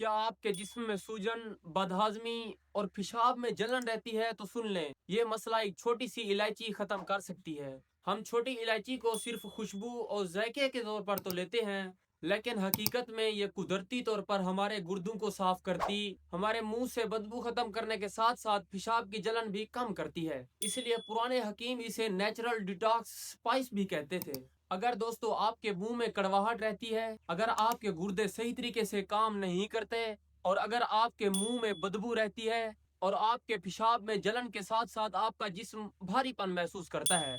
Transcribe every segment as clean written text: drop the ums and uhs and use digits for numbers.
क्या आपके जिस्म में सूजन, बदहाजमी और पेशाब में जलन रहती है तो सुन लें, ये मसला एक छोटी सी इलायची खत्म कर सकती है। हम छोटी इलायची को सिर्फ खुशबू और जायके के तौर पर तो लेते हैं, लेकिन हकीकत में ये कुदरती तौर पर हमारे गुर्दों को साफ करती, हमारे मुंह से बदबू खत्म करने के साथ साथ पेशाब की जलन भी कम करती है। इसलिए पुराने हकीम इसे नेचुरल डिटॉक्स स्पाइस भी कहते थे। अगर दोस्तों आपके मुंह में कड़वाहट रहती है, अगर आपके गुर्दे सही तरीके से काम नहीं करते और अगर आपके मुंह में बदबू रहती है और आपके पेशाब में जलन के साथ साथ आपका जिस्म भारीपन महसूस करता है,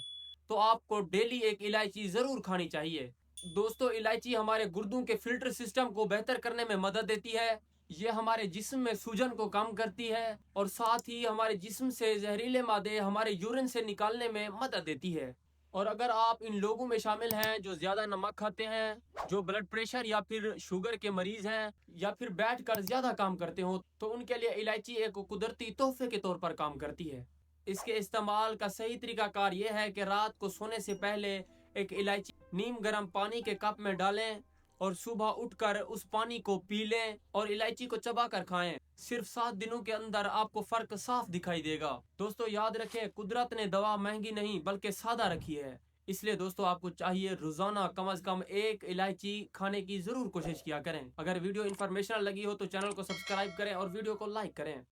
तो आपको डेली एक इलायची जरूर खानी चाहिए। दोस्तों, इलायची हमारे गुर्दों के फिल्टर सिस्टम को बेहतर करने में मदद देती है। ये हमारे जिस्म में सूजन को कम करती है और साथ ही हमारे जिस्म से जहरीले मादे हमारे यूरिन से निकालने में मदद देती है। और अगर आप इन लोगों में शामिल हैं जो ज्यादा नमक खाते हैं, जो ब्लड प्रेशर या फिर शुगर के मरीज हैं, या फिर बैठकर ज्यादा काम करते हो, तो उनके लिए इलायची एक कुदरती तोहफे के तौर पर काम करती है। इसके इस्तेमाल का सही तरीकाकार यह है कि रात को सोने से पहले एक इलायची नीम गर्म पानी के कप में डालें और सुबह उठकर उस पानी को पी लें और इलायची को चबा कर खाएं। सिर्फ 7 दिनों के अंदर आपको फर्क साफ दिखाई देगा। दोस्तों याद रखें, कुदरत ने दवा महंगी नहीं बल्कि सादा रखी है। इसलिए दोस्तों आपको चाहिए रोजाना कम से कम एक इलायची खाने की जरूर कोशिश किया करें। अगर वीडियो इन्फॉर्मेशनल लगी हो तो चैनल को सब्सक्राइब करें और वीडियो को लाइक करें।